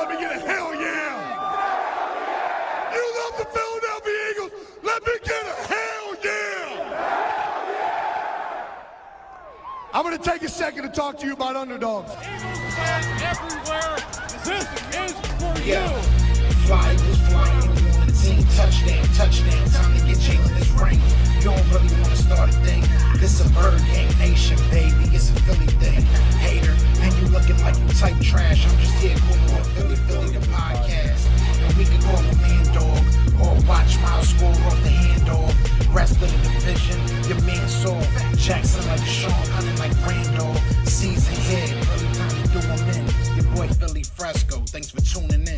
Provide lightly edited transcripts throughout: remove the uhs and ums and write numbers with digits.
let me get a hell yeah. You love the Philadelphia Eagles, let me get a hell yeah. I'm going to take a second to talk to you about underdogs. Eagles fans everywhere, this is for you. Fly was flying on the team. Touchdown, touchdown. Time to get Jalen this ring. You don't really want to start a thing. This a bird gang nation, baby. It's a Philly thing. Hater, and you looking like you type trash. I'm just here calling on Philly the podcast. And we can call a man dog or watch Miles score off the handoff. Rest of the division, your man saw Jackson like Sean, hunting like Randolph. Season here, really time to do them in. Your boy Philly Fresco. Thanks for tuning in.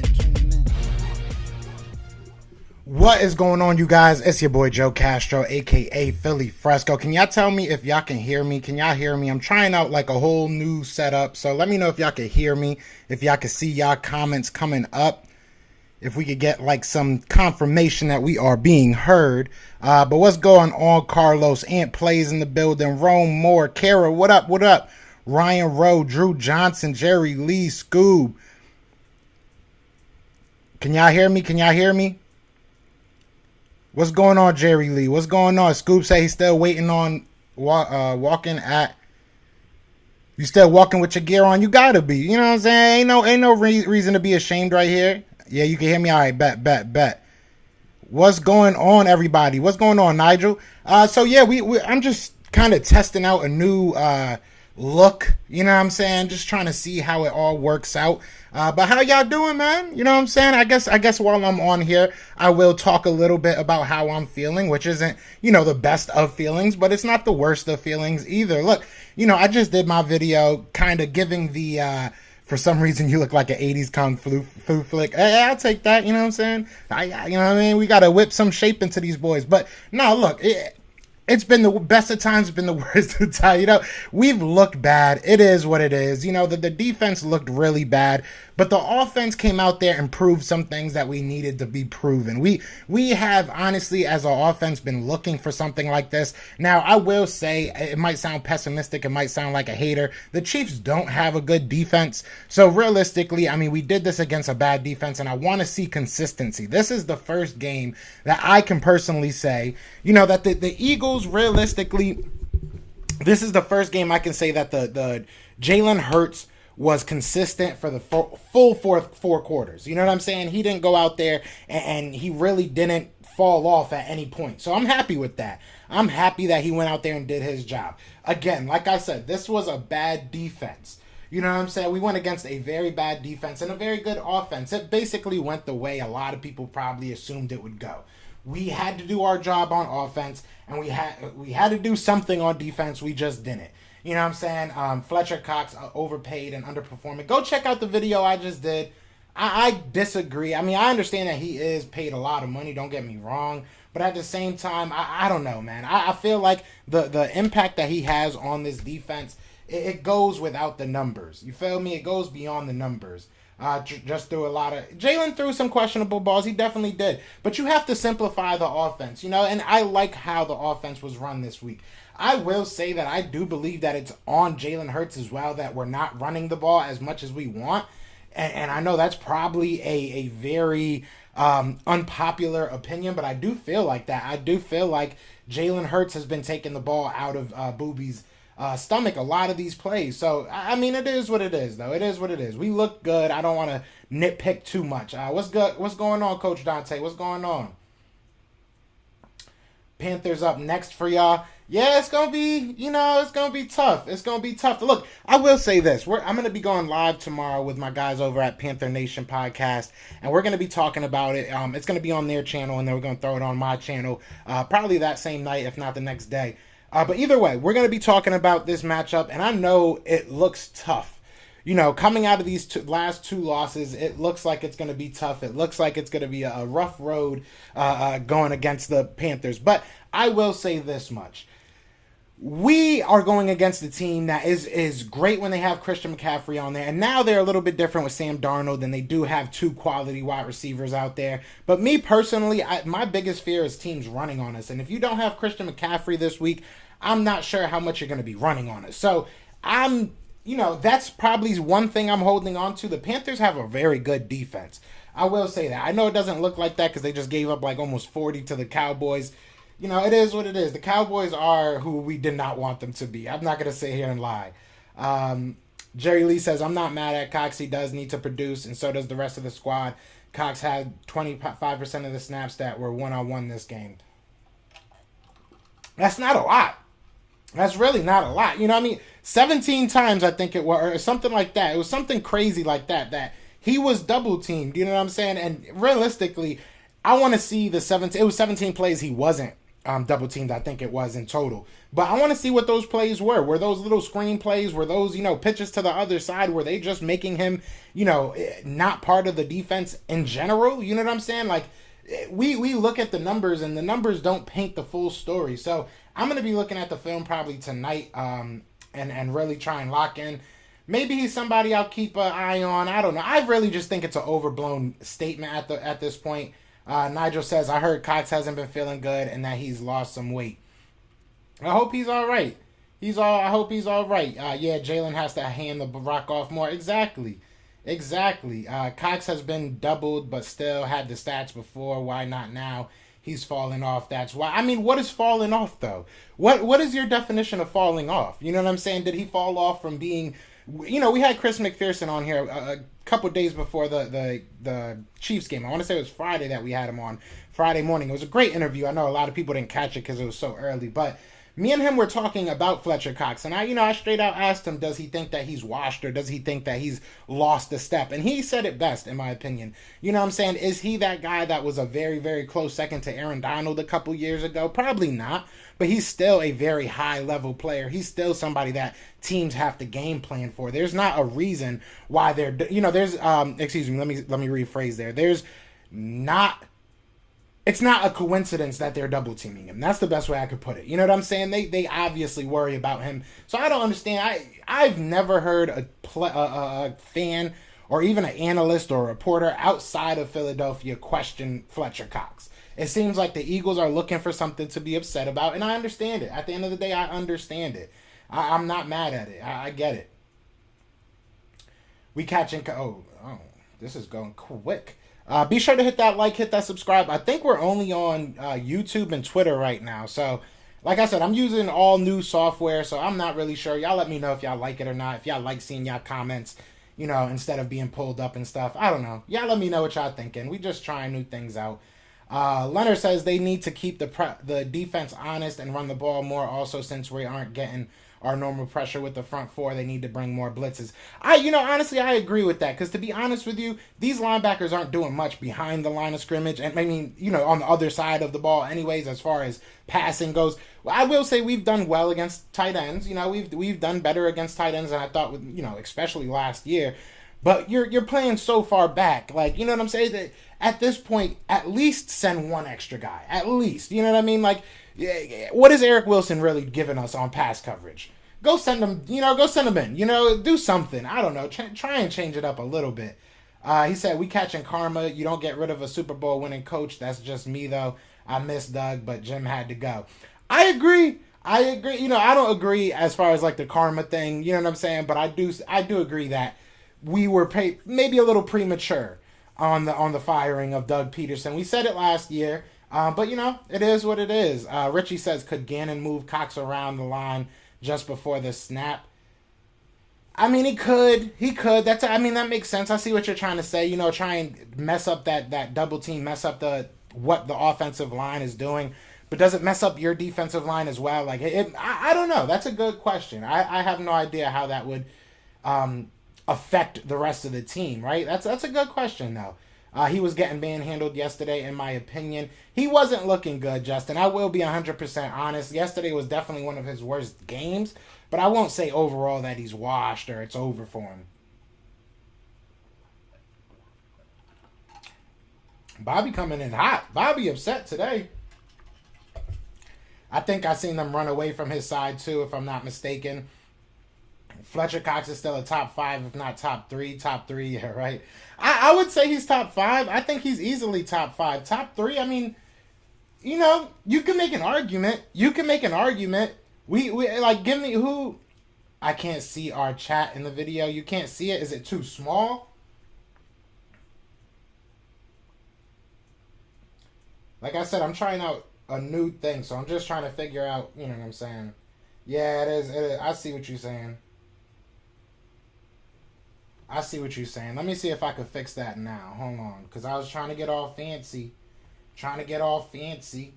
What is going on, you guys? It's your boy Joe Castro, aka Philly Fresco. Can y'all tell me if y'all can hear me? Can y'all hear me? I'm trying out like a whole new setup, so let me know if y'all can hear me, if y'all can see y'all comments coming up, if we could get like some confirmation that we are being heard. But what's going on, Carlos? Ant Plays in the building. Rome Moore, Kara, what up, what up? Ryan Rowe, Drew Johnson, Jerry Lee, Scoob. Can y'all hear me? Can y'all hear me? What's going on, Jerry Lee? What's going on? Scoop say he's still waiting on walking at. You still walking with your gear on? You gotta be. You know what I'm saying? Ain't no reason to be ashamed right here. Yeah, you can hear me. All right, bet. What's going on, everybody? What's going on, Nigel? So yeah, I'm just kind of testing out a new look. You know what I'm saying? Just trying to see how it all works out. But how y'all doing, man? You know what I'm saying? I guess while I'm on here, I will talk a little bit about how I'm feeling, which isn't, the best of feelings, but it's not the worst of feelings either. Look, I just did my video kind of giving the, for some reason you look like an 80s kung fu flick. Hey, I'll take that, you know what I'm saying? You know what I mean? We got to whip some shape into these boys. But no, look, it's been the best of times, it's been the worst of times. We've looked bad. It is what it is. The defense looked really bad, but the offense came out there and proved some things that we needed to be proven. We have, honestly, as an offense, been looking for something like this. Now, I will say, it might sound pessimistic, it might sound like a hater. The Chiefs don't have a good defense. So realistically, we did this against a bad defense, and I want to see consistency. This is the first game that I can personally say, that the Eagles, realistically, this is the first game I can say that the Jalen Hurts was consistent for the full four quarters. You know what I'm saying? He didn't go out there and he really didn't fall off at any point. So I'm happy with that. I'm happy that he went out there and did his job. Again, like I said, this was a bad defense. You know what I'm saying? We went against a very bad defense and a very good offense. It basically went the way a lot of people probably assumed it would go. We had to do our job on offense, and we had to do something on defense. We just didn't. You know what I'm saying? Fletcher Cox overpaid and underperforming. Go check out the video I just did. I disagree. I understand that he is paid a lot of money. Don't get me wrong. But at the same time, I don't know, man. I feel like the impact that he has on this defense, it goes without the numbers. You feel me? It goes beyond the numbers. Just threw a lot of... Jalen threw some questionable balls. He definitely did. But you have to simplify the offense, and I like how the offense was run this week. I will say that I do believe that it's on Jalen Hurts as well that we're not running the ball as much as we want. And I know that's probably a very unpopular opinion, but I do feel like that. I do feel like Jalen Hurts has been taking the ball out of Booby's stomach a lot of these plays. So, it is what it is, though. It is what it is. We look good. I don't want to nitpick too much. What's going on, Coach Dante? What's going on? Panthers up next for y'all. Yeah, it's going to be, it's going to be tough. It's going to be tough. Look, I will say this. I'm going to be going live tomorrow with my guys over at Panther Nation Podcast, and we're going to be talking about it. It's going to be on their channel, and then we're going to throw it on my channel probably that same night, if not the next day. But either way, we're going to be talking about this matchup, and I know it looks tough. Coming out of these last two losses, it looks like it's going to be tough. It looks like it's going to be a rough road going against the Panthers. But I will say this much. We are going against a team that is great when they have Christian McCaffrey on there. And now they're a little bit different with Sam Darnold, and they do have two quality wide receivers out there. But me personally, my biggest fear is teams running on us. And if you don't have Christian McCaffrey this week, I'm not sure how much you're going to be running on us. So I'm that's probably one thing I'm holding on to. The Panthers have a very good defense. I will say that. I know it doesn't look like that because they just gave up like almost 40 to the Cowboys. It is what it is. The Cowboys are who we did not want them to be. I'm not going to sit here and lie. Jerry Lee says, I'm not mad at Cox. He does need to produce, and so does the rest of the squad. Cox had 25% of the snaps that were one-on-one this game. That's not a lot. That's really not a lot. 17 times I think it was, or something like that. It was something crazy like that he was double teamed. You know what I'm saying? And realistically, I want to see the 17. It was 17 plays he wasn't double teamed. I think it was in total. But I want to see what those plays were. Were those little screen plays? Were those pitches to the other side? Were they just making him not part of the defense in general? You know what I'm saying? Like we look at the numbers and the numbers don't paint the full story. So I'm going to be looking at the film probably tonight and really try and lock in. Maybe he's somebody I'll keep an eye on. I don't know. I really just think it's an overblown statement at this point. Nigel says, I heard Cox hasn't been feeling good and that he's lost some weight. I hope he's all right. I hope he's all right. Yeah, Jalen has to hand the rock off more. Exactly. Cox has been doubled, but still had the stats before. Why not now? He's falling off. That's why. I mean, what is falling off, though? What is your definition of falling off? You know what I'm saying? Did he fall off from being... we had Chris McPherson on here a couple days before the Chiefs game. I want to say it was Friday that we had him on, Friday morning. It was a great interview. I know a lot of people didn't catch it because it was so early, but me and him were talking about Fletcher Cox, and I straight out asked him, does he think that he's washed or does he think that he's lost a step? And he said it best, in my opinion. You know what I'm saying? Is he that guy that was a very, very close second to Aaron Donald a couple years ago? Probably not, but he's still a very high-level player. He's still somebody that teams have to game plan for. There's not a reason why they're, there's, excuse me, let me rephrase there. It's not a coincidence that they're double teaming him. That's the best way I could put it. You know what I'm saying? They obviously worry about him. So I don't understand. I've never heard a fan or even an analyst or a reporter outside of Philadelphia question Fletcher Cox. It seems like the Eagles are looking for something to be upset about, and I understand it. At the end of the day, I understand it. I'm not mad at it. I get it. We catching... Oh, this is going quick. Be sure to hit that like, hit that subscribe. I think we're only on YouTube and Twitter right now. So, like I said, I'm using all new software, so I'm not really sure. Y'all let me know if y'all like it or not. If y'all like seeing y'all comments, instead of being pulled up and stuff. I don't know. Y'all let me know what y'all thinking. We just trying new things out. Leonard says they need to keep the defense honest and run the ball more. Also, since we aren't getting our normal pressure with the front four, they need to bring more blitzes. Honestly, I agree with that, because to be honest with you, these linebackers aren't doing much behind the line of scrimmage, and I mean, on the other side of the ball anyways, as far as passing goes. Well, I will say we've done well against tight ends. We've done better against tight ends than I thought, especially last year. But you're playing so far back, like, you know what I'm saying? That at this point, at least send one extra guy. At least, you know what I mean? Like, what is Eric Wilson really giving us on pass coverage? Go send him, go send him in. Do something. I don't know. Try and change it up a little bit. He said, we catching karma. You don't get rid of a Super Bowl winning coach. That's just me, though. I miss Doug, but Jim had to go. I agree. I don't agree as far as like the karma thing. You know what I'm saying? But I do agree that we were maybe a little premature on the firing of Doug Peterson. We said it last year, but it is what it is. Richie says, could Gannon move Cox around the line just before the snap? I mean, he could. That makes sense. I see what you're trying to say. Try and mess up that double team, mess up what the offensive line is doing. But does it mess up your defensive line as well? Like, I don't know. That's a good question. I have no idea how that would affect the rest of the team, right? That's a good question, though. He was getting manhandled yesterday, in my opinion. He wasn't looking good, Justin. I will be 100% honest. Yesterday was definitely one of his worst games, but I won't say overall that he's washed or it's over for him. Bobby coming in hot. Bobby upset today. I think I seen them run away from his side, too, if I'm not mistaken. Fletcher Cox is still a top 5, if not top 3. Top 3, yeah, right. I would say he's top 5. I think he's easily top 5. Top 3, I mean, you can make an argument. We like, give me who. I can't see our chat in the video. You can't see it. Is it too small? Like I said, I'm trying out a new thing, so I'm just trying to figure out, you know what I'm saying? Yeah, it is. It is. I see what you're saying. I see what you're saying. Let me see if I can fix that now. Hold on. Because I was trying to get all fancy. Trying to get all fancy.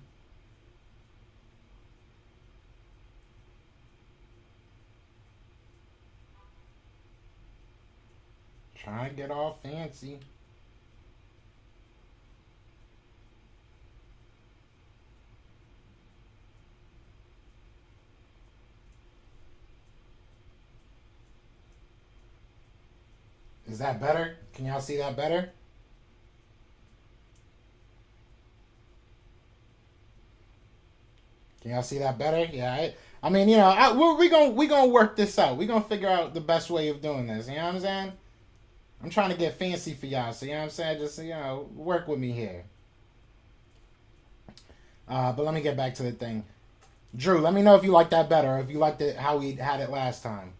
Trying to get all fancy. Is that better? Can y'all see that better? Can y'all see that better? Yeah. I mean, you know, we gonna work this out. We gonna figure out the best way of doing this. You know what I'm saying? I'm trying to get fancy for y'all. So you know what I'm saying? Just, you know, work with me here. But let me get back to the thing. Drew, let me know if you like that better, or if you liked it how we had it last time.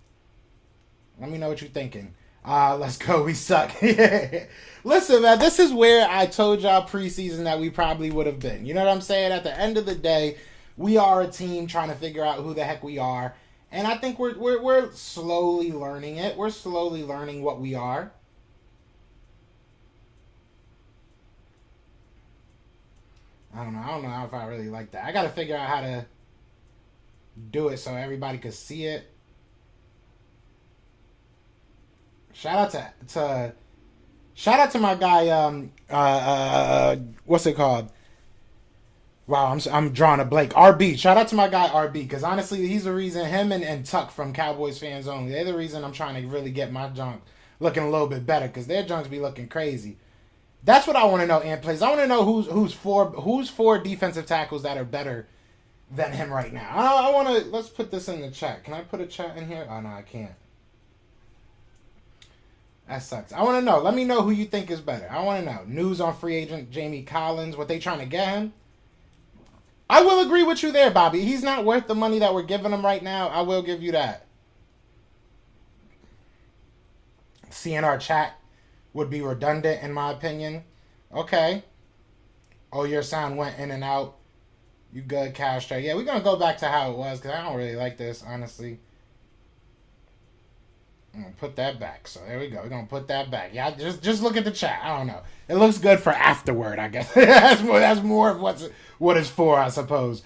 Let me know what you're thinking. Let's go. We suck. Listen, man, this is where I told y'all preseason that we probably would have been. You know what I'm saying? At the end of the day, we are a team trying to figure out who the heck we are. And I think we're slowly learning it. We're slowly learning what we are. I don't know if I really like that. I got to figure out how to do it so everybody could see it. Shout out to my guy, what's it called? Wow, I'm drawing a blank. RB. Shout out to my guy RB, because honestly, he's the reason, him and Tuck from Cowboys Fans Only, they're the reason I'm trying to really get my junk looking a little bit better, because their junks be looking crazy. That's what I want to know, Ant Plays. I want to know who's four defensive tackles that are better than him right now. I want to, let's put this in the chat. Can I put a chat in here? Oh, no, I can't. That sucks. I want to know. Let me know who you think is better. I want to know. News on free agent Jamie Collins, what they trying to get him. I will agree with you there, Bobby. He's not worth the money that we're giving him right now. I will give you that. Seeing our chat would be redundant, in my opinion. Okay. Oh, your sound went in and out. You good, Castro? Yeah, we're going to go back to how it was, because I don't really like this, honestly. I'm going to put that back. So there we go. We're going to put that back. Yeah, just look at the chat. I don't know. It looks good for afterward, I guess. that's more of what it's for, I suppose.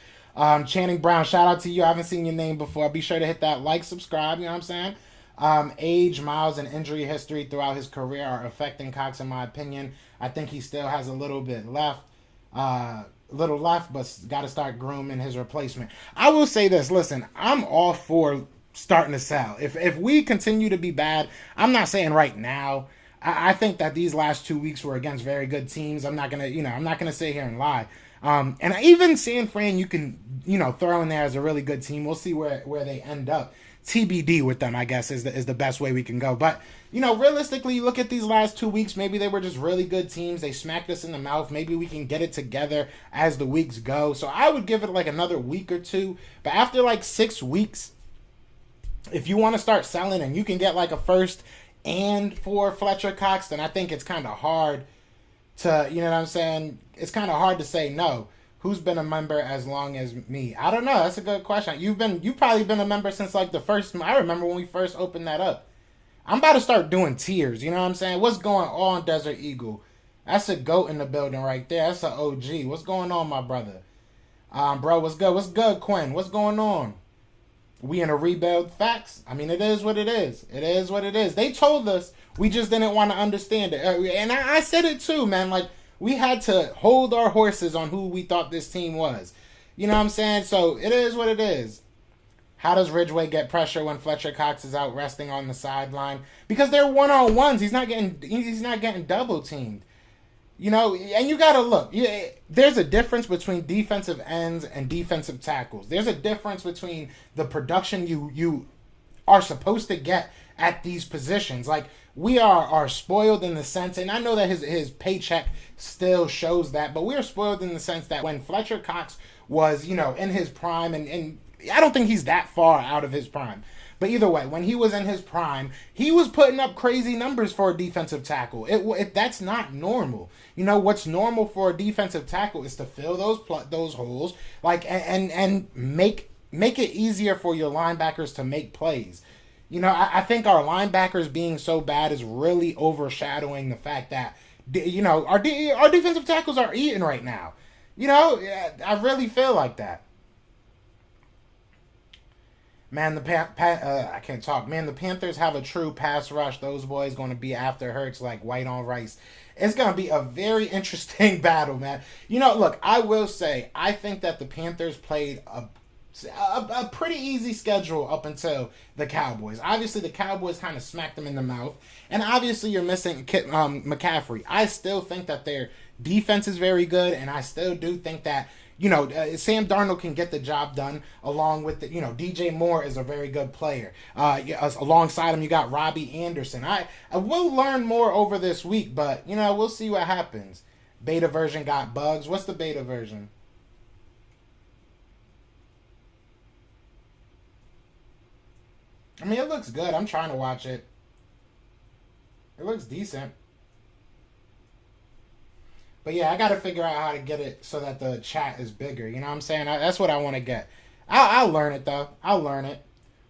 Channing Brown, shout out to you. I haven't seen your name before. Be sure to hit that like, subscribe, you know what I'm saying? Age, miles, and injury history throughout his career are affecting Cox, in my opinion. I think he still has a little bit left. But got to start grooming his replacement. I will say this. Listen, I'm all for starting to sell. If we continue to be bad, I'm not saying right now. I think that these last 2 weeks were against very good teams. I'm not gonna sit here and lie. And even San Fran, you can, throw in there as a really good team. We'll see where they end up. TBD with them, I guess, is the best way we can go. But, realistically, look at these last 2 weeks. Maybe they were just really good teams. They smacked us in the mouth. Maybe we can get it together as the weeks go. So I would give it like another week or two. But after like 6 weeks, if you want to start selling and you can get like a first and for Fletcher Cox, then I think it's kind of hard to, you know what I'm saying? It's kind of hard to say no. Who's been a member as long as me? I don't know. That's a good question. You've probably been a member since like the first. I remember when we first opened that up. I'm about to start doing tiers. You know what I'm saying? What's going on, Desert Eagle? That's a GOAT in the building right there. That's an OG. What's going on, my brother? Bro, what's good? What's good, Quinn? What's going on? We in a rebuild. Facts. I mean, it is what it is. It is what it is. They told us. We just didn't want to understand it. And I said it too, man. Like, we had to hold our horses on who we thought this team was. You know what I'm saying? So, it is what it is. How does Ridgeway get pressure when Fletcher Cox is out resting on the sideline? Because they're one-on-ones. He's not getting double-teamed. And you got to look. There's a difference between defensive ends and defensive tackles. There's a difference between the production you are supposed to get at these positions. Like, we are spoiled in the sense, and I know that his paycheck still shows that, but we are spoiled in the sense that when Fletcher Cox was, in his prime, and I don't think he's that far out of his prime, But either way, when he was in his prime, he was putting up crazy numbers for a defensive tackle. That's not normal. You know what's normal for a defensive tackle is to fill those holes, like and make it easier for your linebackers to make plays. You know, I think our linebackers being so bad is really overshadowing the fact that, you know, our defensive tackles are eating right now. You know, I really feel like that. Man, I can't talk. Man, the Panthers have a true pass rush. Those boys going to be after Hurts like white on rice. It's going to be a very interesting battle, man. You know, look, I will say, I think that the Panthers played a pretty easy schedule up until the Cowboys. Obviously, the Cowboys kind of smacked them in the mouth. And obviously, you're missing McCaffrey. I still think that their defense is very good, and I still do think that, you know, Sam Darnold can get the job done along with the, you know, DJ Moore is a very good player. Alongside him, you got Robbie Anderson. I will learn more over this week, but, you know, we'll see what happens. Beta version got bugs. What's the beta version? I mean, it looks good. I'm trying to watch it. It looks decent. But yeah, I got to figure out how to get it so that the chat is bigger. You know what I'm saying? That's what I want to get. I'll learn it, though. I'll learn it.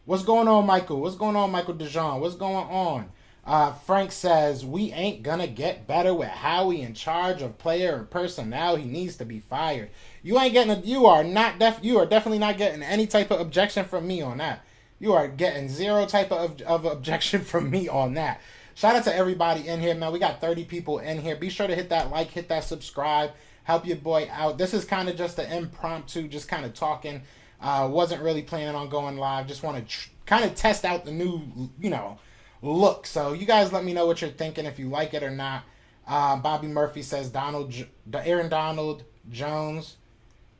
What's going on, Michael? What's going on, Michael DeJean? What's going on? Frank says, we ain't going to get better with Howie in charge of player and personnel. He needs to be fired. You ain't getting you are definitely not getting any type of objection from me on that. You are getting zero type of objection from me on that. Shout out to everybody in here, man. We got 30 people in here. Be sure to hit that like, hit that subscribe. Help your boy out. This is kind of just an impromptu, just kind of talking. Wasn't really planning on going live. Just want to kind of test out the new, you know, look. So you guys let me know what you're thinking, if you like it or not. Bobby Murphy says Aaron Donald Jones.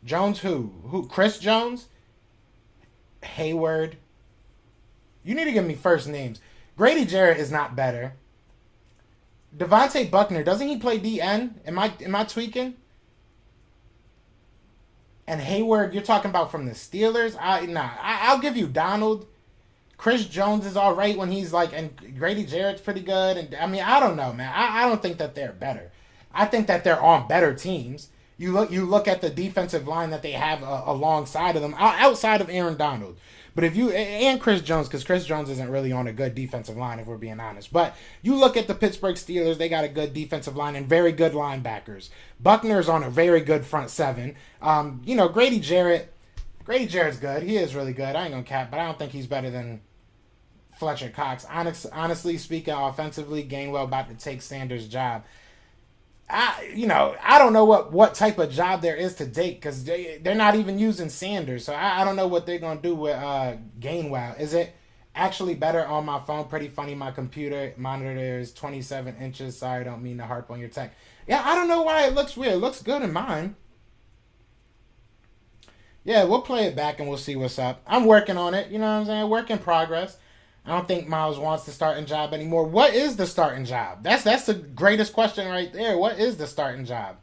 Jones who? Chris Jones? Hayward. You need to give me first names. Grady Jarrett is not better. Devontae Buckner, doesn't he play DN? Am I tweaking? And Hayward, you're talking about from the Steelers? I'll give you Donald. Chris Jones is all right when he's like, and Grady Jarrett's pretty good. And I mean, I don't know, man. I don't think that they're better. I think that they're on better teams. You look at the defensive line that they have alongside of them, outside of Aaron Donald. But and Chris Jones, because Chris Jones isn't really on a good defensive line, if we're being honest. But you look at the Pittsburgh Steelers, they got a good defensive line and very good linebackers. Buckner's on a very good front seven. You know, Grady Jarrett's good. He is really good. I ain't gonna cap, but I don't think he's better than Fletcher Cox. Honestly speaking, offensively, Gainwell about to take Sanders' job. I don't know what type of job there is to date, because they're not even using Sanders. So I don't know what they're going to do with Gainwell. Is it actually better on my phone? Pretty funny. My computer monitor is 27 inches. Sorry, I don't mean to harp on your tech. Yeah, I don't know why it looks weird. It looks good in mine. Yeah, we'll play it back and we'll see what's up. I'm working on it. You know what I'm saying? Work in progress. I don't think Miles wants the starting job anymore. What is the starting job? That's the greatest question right there. What is the starting job?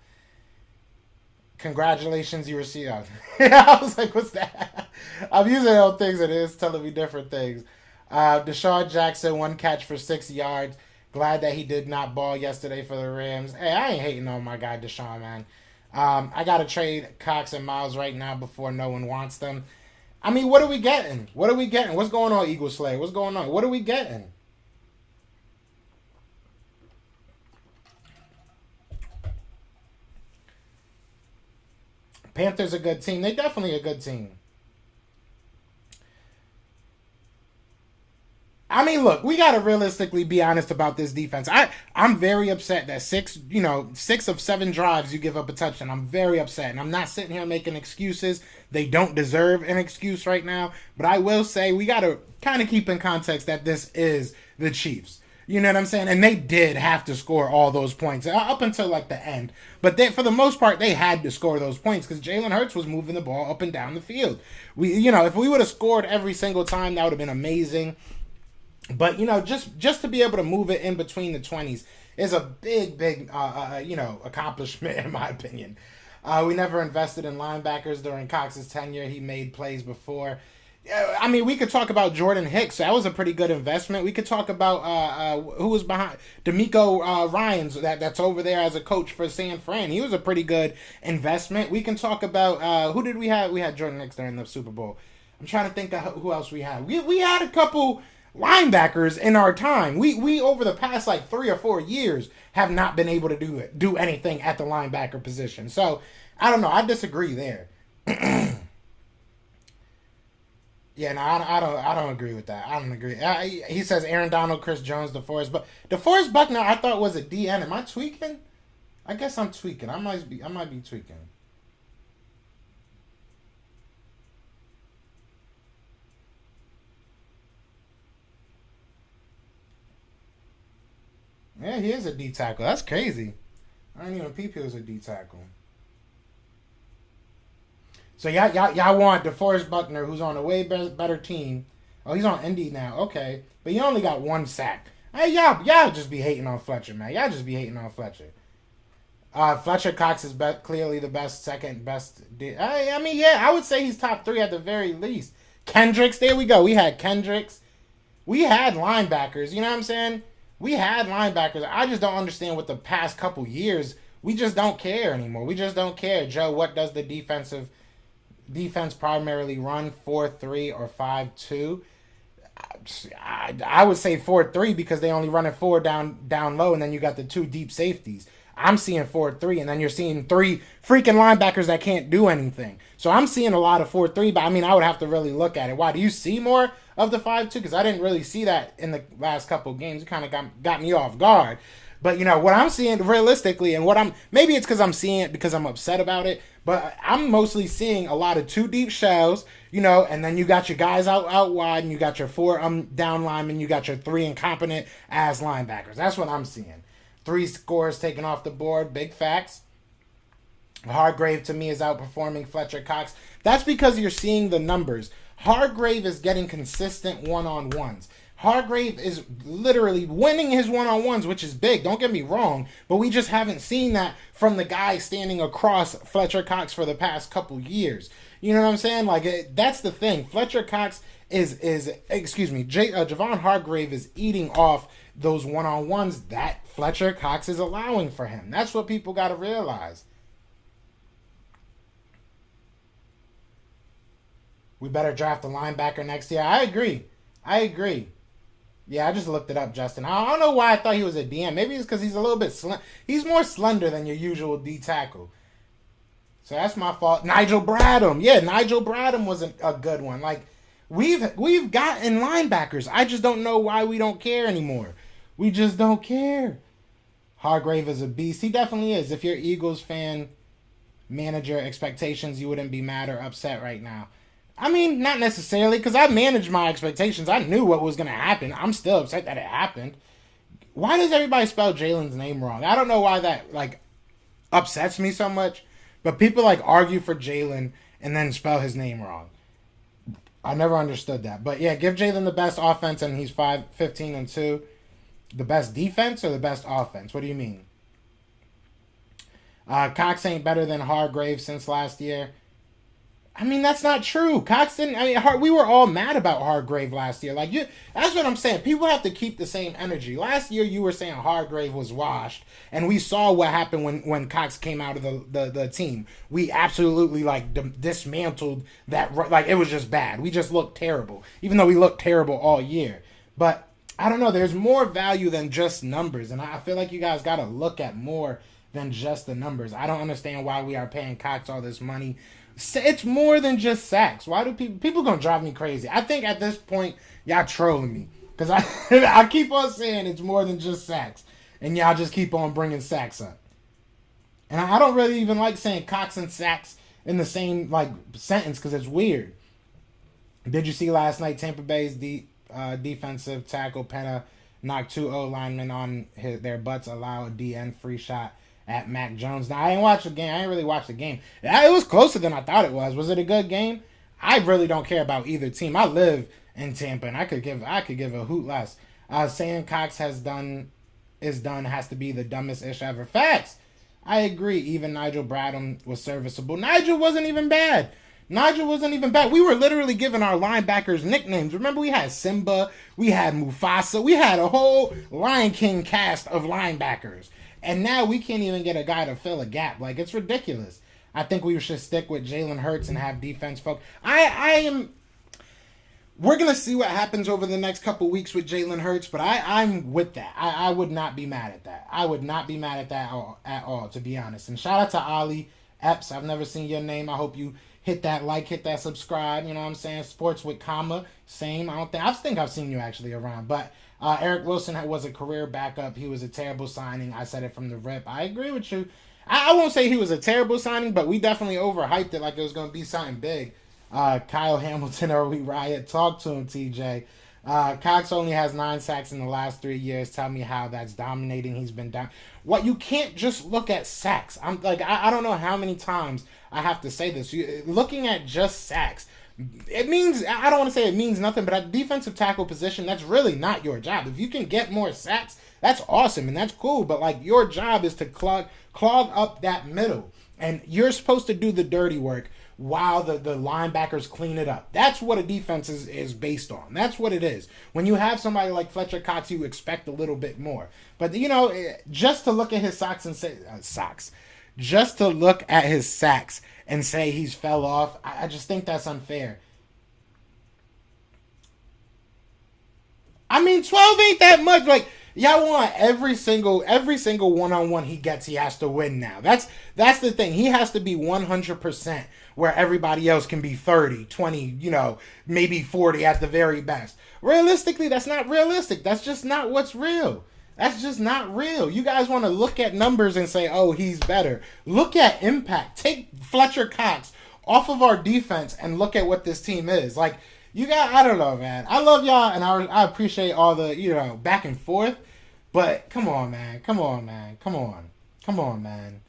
Congratulations, you received. I was like, what's that? I'm using it on things, and it is telling me different things. Deshaun Jackson, 1 catch for 6 yards. Glad that he did not ball yesterday for the Rams. Hey, I ain't hating on my guy Deshaun, man. I got to trade Cox and Miles right now before no one wants them. I mean, what are we getting? What are we getting? What's going on, Eagle Slayer? What's going on? What are we getting? Panthers a good team. They definitely a good team. I mean, look, we got to realistically be honest about this defense. I'm very upset that 6 of 7 drives you give up a touchdown. I'm very upset. And I'm not sitting here making excuses. They don't deserve an excuse right now. But I will say we got to kind of keep in context that this is the Chiefs. You know what I'm saying? And they did have to score all those points up until like the end. But for the most part, they had to score those points because Jalen Hurts was moving the ball up and down the field. If we would have scored every single time, that would have been amazing. But, just to be able to move it in between the 20s is a big, accomplishment, in my opinion. We never invested in linebackers during Cox's tenure. He made plays before. I mean, we could talk about Jordan Hicks. That was a pretty good investment. We could talk about who was behind D'Amico Ryans that's over there as a coach for San Fran. He was a pretty good investment. We can talk about who did we have? We had Jordan Hicks during the Super Bowl. I'm trying to think of who else we had. We had a couple linebackers in our time. We over the past like 3 or 4 years have not been able to do anything at the linebacker position. So I don't know. I disagree there. Yeah, no, I don't agree with that. I don't agree. He says Aaron Donald, Chris Jones, DeForest, but DeForest Buckner, I thought was a DN. Am I tweaking? I guess I'm tweaking. I might be tweaking. Yeah, he is a D tackle. That's crazy. I didn't even peep he was a D tackle. So y'all want DeForest Buckner, who's on a way better team. Oh, he's on Indy now. Okay, but he only got 1 sack. Hey, y'all just be hating on Fletcher, man. Y'all just be hating on Fletcher. Fletcher Cox is clearly the second best. I mean, yeah, I would say he's top 3 at the very least. Kendricks, there we go. We had Kendricks. We had linebackers. You know what I'm saying? We had linebackers. I just don't understand what the past couple years. We just don't care anymore. We just don't care. Joe, what does the defense primarily run? 4-3 or 5-2? I would say 4-3 because they only run it 4 down low, and then you got the 2 deep safeties. I'm seeing 4-3, and then you're seeing 3 freaking linebackers that can't do anything. So I'm seeing a lot of 4-3, but I mean, I would have to really look at it. Why? Do you see more of the 5-2? Because I didn't really see that in the last couple of games. It kind of got me off guard. But, you know, what I'm seeing realistically, and maybe it's because I'm seeing it because I'm upset about it, but I'm mostly seeing a lot of 2 deep shells, you know, and then you got your guys out wide, and you got your 4 down linemen, you got your 3 incompetent ass linebackers. That's what I'm seeing. 3 scores taken off the board, big facts. Hargrave, to me, is outperforming Fletcher Cox. That's because you're seeing the numbers. Hargrave is getting consistent one-on-ones. Hargrave is literally winning his one-on-ones, which is big. Don't get me wrong, but we just haven't seen that from the guy standing across Fletcher Cox for the past couple years. You know what I'm saying? Like, that's the thing. Fletcher Cox Javon Hargrave is eating off those one-on-ones that Fletcher Cox is allowing for him. That's what people got to realize. We better draft a linebacker next year. I agree. Yeah, I just looked it up, Justin. I don't know why I thought he was a DM. Maybe it's because he's a little bit he's more slender than your usual D tackle. So that's my fault. Nigel Bradham. Yeah, Nigel Bradham was a good one. Like, we've gotten linebackers. I just don't know why we don't care anymore. We just don't care. Hargrave is a beast. He definitely is. If you're Eagles fan, manager expectations, you wouldn't be mad or upset right now. I mean, not necessarily, because I managed my expectations. I knew what was going to happen. I'm still upset that it happened. Why does everybody spell Jalen's name wrong? I don't know why that, like, upsets me so much. But people, like, argue for Jalen and then spell his name wrong. I never understood that. But, yeah, give Jalen the best offense, and he's 15-2. The best defense or the best offense? What do you mean? Cox ain't better than Hargrave since last year. I mean, that's not true. Cox didn't. I mean, we were all mad about Hargrave last year. Like, that's what I'm saying. People have to keep the same energy. Last year, you were saying Hargrave was washed, and we saw what happened when Cox came out of the team. We absolutely dismantled that. Like, it was just bad. We just looked terrible, even though we looked terrible all year. But I don't know. There's more value than just numbers, and I feel like you guys got to look at more than just the numbers. I don't understand why we are paying Cox all this money. It's more than just sacks. Why do people gonna drive me crazy? I think at this point y'all trolling me because I keep on saying it's more than just sacks, and y'all just keep on bringing sacks up. And I don't really even like saying Cox and sacks in the same sentence because it's weird. Did you see last night Tampa Bay's defensive tackle Penna knocked 2 O-linemen on their butts, allow a DN free shot at Mac Jones. Now, I ain't watched the game. I ain't really watched the game. It was closer than I thought it was. Was it a good game? I really don't care about either team. I live in Tampa, and I could give a hoot less. Saying Cox is done has to be the dumbest ish ever. Facts. I agree. Even Nigel Bradham was serviceable. Nigel wasn't even bad. Nigel wasn't even back. We were literally giving our linebackers nicknames. Remember, we had Simba, we had Mufasa, we had a whole Lion King cast of linebackers. And now we can't even get a guy to fill a gap. Like, it's ridiculous. I think we should stick with Jalen Hurts and have defense focus. We're going to see what happens over the next couple weeks with Jalen Hurts, but I'm with that. I would not be mad at that. I would not be mad at that at all, to be honest. And shout out to Ali Epps. I've never seen your name. I hope you hit that like, hit that subscribe. You know what I'm saying? Sports with comma. Same. I think I've seen you actually around. But Eric Wilson was a career backup. He was a terrible signing. I said it from the rip. I agree with you. I won't say he was a terrible signing, but we definitely overhyped it like it was going to be something big. Kyle Hamilton or we riot. Talk to him, TJ. Cox only has 9 sacks in the last 3 years. Tell me how that's dominating. He's been down. What, you can't just look at sacks. I'm like, I don't know how many times I have to say this. Looking at just sacks, it means, I don't want to say it means nothing, but at defensive tackle position, that's really not your job. If you can get more sacks, that's awesome and that's cool. But like, your job is to clog up that middle, and you're supposed to do the dirty work while the linebackers clean it up. That's what a defense is based on. That's what it is. When you have somebody like Fletcher Cox, you expect a little bit more. But, you know, just to look at his sacks and say, just to look at his sacks and say he's fell off, I just think that's unfair. I mean, 12 ain't that much. Like, y'all want every single one-on-one he gets, he has to win now. That's the thing. He has to be 100% where everybody else can be 30, 20, you know, maybe 40 at the very best. Realistically, that's not realistic. That's just not what's real. That's just not real. You guys want to look at numbers and say, oh, he's better. Look at impact. Take Fletcher Cox off of our defense and look at what this team is. Like, you got, I don't know, man. I love y'all, and I appreciate all the, you know, back and forth. But come on, man. Come on, man.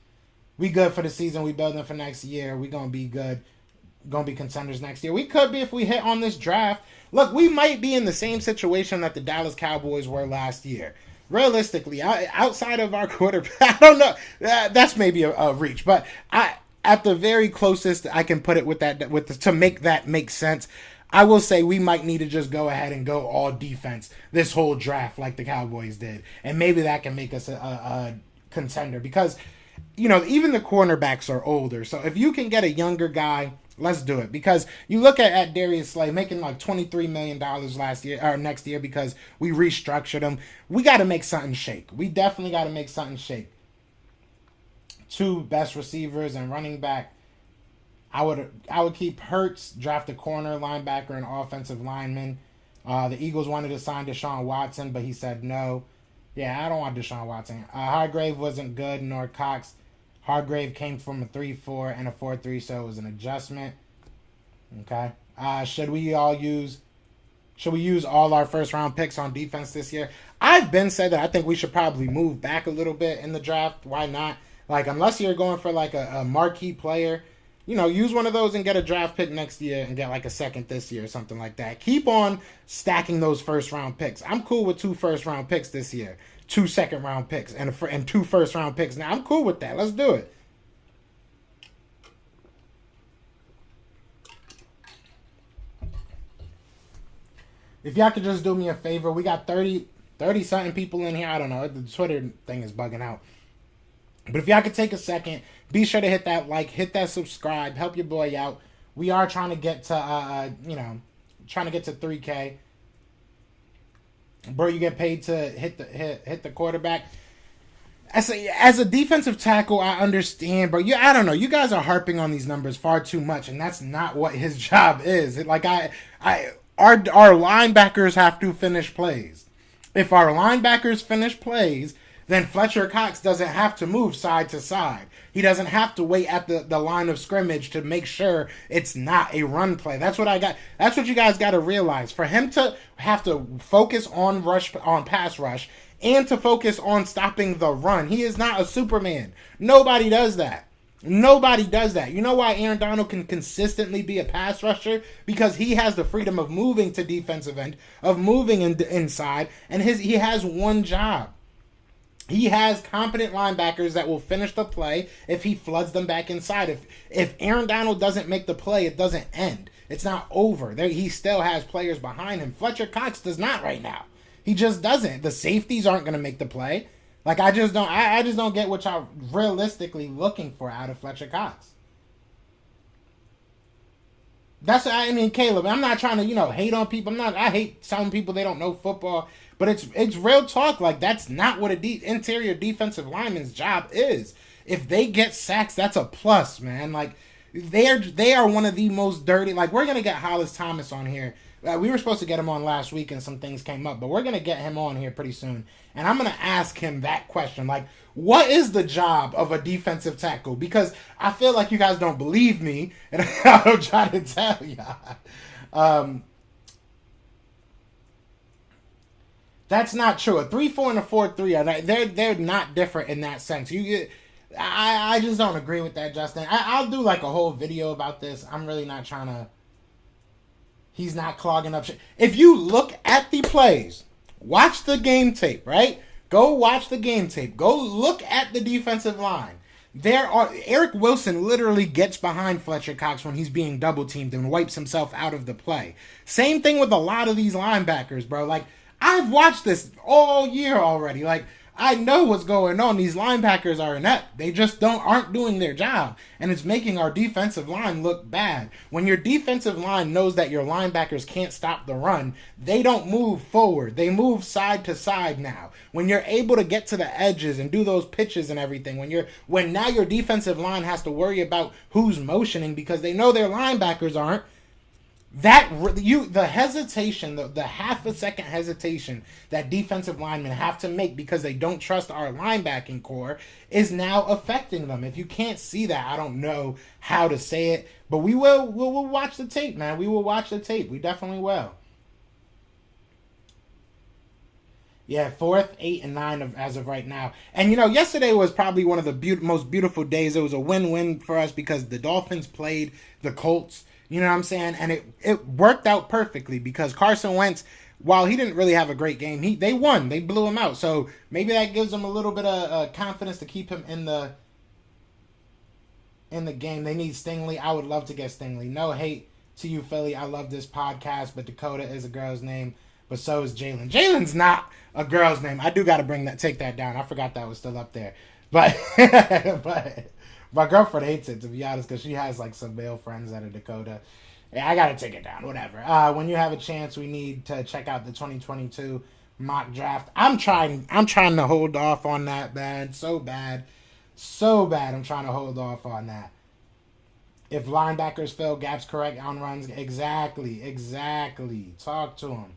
We good for the season. We building for next year. We going to be good. Going to be contenders next year. We could be if we hit on this draft. Look, we might be in the same situation that the Dallas Cowboys were last year. Realistically, outside of our quarterback, I don't know. That's maybe a reach. But at the very closest I can put it with that, to make that make sense, I will say we might need to just go ahead and go all defense this whole draft like the Cowboys did. And maybe that can make us a contender because, you know, even the cornerbacks are older. So if you can get a younger guy, let's do it. Because you look at Darius Slay making like $23 million last year or next year because we restructured him. We got to make something shake. We definitely got to make something shake. 2 best receivers and running back. I would keep Hurts, draft a corner, linebacker, and offensive lineman. The Eagles wanted to sign Deshaun Watson, but he said no. Yeah, I don't want Deshaun Watson. Hargrave wasn't good, nor Cox. Hargrave came from a 3-4 and a 4-3, so it was an adjustment. Okay. Should we use all our first round picks on defense this year? I've been said that I think we should probably move back a little bit in the draft. Why not? Like, unless you're going for like a marquee player, you know, use one of those and get a draft pick next year and get like a second this year or something like that. Keep on stacking those first round picks. I'm cool with 2 first round picks this year, 2 second round picks, and 2 first round picks. Now I'm cool with that. Let's do it. If y'all could just do me a favor, we got 30 something people in here. I don't know. The Twitter thing is bugging out. But if y'all could take a second, be sure to hit that like, hit that subscribe, help your boy out. We are trying to get to, trying to get to 3K. Bro, you get paid to hit the quarterback. As a defensive tackle, I understand, bro. I don't know. You guys are harping on these numbers far too much, and that's not what his job is. Our linebackers have to finish plays. If our linebackers finish plays, then Fletcher Cox doesn't have to move side to side. He doesn't have to wait at the line of scrimmage to make sure it's not a run play. That's what you guys got to realize. For him to have to focus on pass rush and to focus on stopping the run, he is not a Superman. Nobody does that. Nobody does that. You know why Aaron Donald can consistently be a pass rusher? Because he has the freedom of moving to defensive end, of moving inside, and he has one job. He has competent linebackers that will finish the play if he floods them back inside. If Aaron Donald doesn't make the play, it doesn't end. It's not over. He still has players behind him. Fletcher Cox does not right now. He just doesn't. The safeties aren't going to make the play. Like, I just don't get what y'all realistically looking for out of Fletcher Cox. That's, I mean, Caleb, I'm not trying to, hate on people. I hate some people, they don't know football. But it's real talk. Like, that's not what interior defensive lineman's job is. If they get sacks, that's a plus, man. Like, they are one of the most dirty. Like, we're going to get Hollis Thomas on here. We were supposed to get him on last week and some things came up. But we're going to get him on here pretty soon. And I'm going to ask him that question. Like, what is the job of a defensive tackle? Because I feel like you guys don't believe me. And I'll try to tell y'all. That's not true. A 3-4 and a 4-3, they're not different in that sense. I just don't agree with that, Justin. I'll do like a whole video about this. I'm really not trying to. He's not clogging up shit. If you look at the plays, watch the game tape, right? Go watch the game tape. Go look at the defensive line. Eric Wilson literally gets behind Fletcher Cox when he's being double teamed and wipes himself out of the play. Same thing with a lot of these linebackers, bro. Like, I've watched this all year already. Like, I know what's going on. These linebackers are inept. They just aren't doing their job. And it's making our defensive line look bad. When your defensive line knows that your linebackers can't stop the run, they don't move forward. They move side to side now. When you're able to get to the edges and do those pitches and everything, when now your defensive line has to worry about who's motioning because they know their linebackers aren't, the hesitation, the half a second hesitation that defensive linemen have to make because they don't trust our linebacking core is now affecting them. If you can't see that, I don't know how to say it, but we'll watch the tape, man. We will watch the tape. We definitely will. Yeah, 4th, 8, and 9 as of right now. And, yesterday was probably one of the most beautiful days. It was a win-win for us because the Dolphins played the Colts. You know what I'm saying? And it worked out perfectly because Carson Wentz, while he didn't really have a great game, they won. They blew him out. So maybe that gives them a little bit of confidence to keep him in the game. They need Stingley. I would love to get Stingley. No hate to you, Philly. I love this podcast, but Dakota is a girl's name. But so is Jalen. Jalen's not a girl's name. I do got to take that down. I forgot that was still up there. But my girlfriend hates it, to be honest, because she has like some male friends that are Dakota. Yeah, I gotta take it down. Whatever. When you have a chance, we need to check out the 2022 mock draft. I'm trying to hold off on that, man. So bad. I'm trying to hold off on that. If linebackers fill gaps correct on runs, exactly. Talk to them.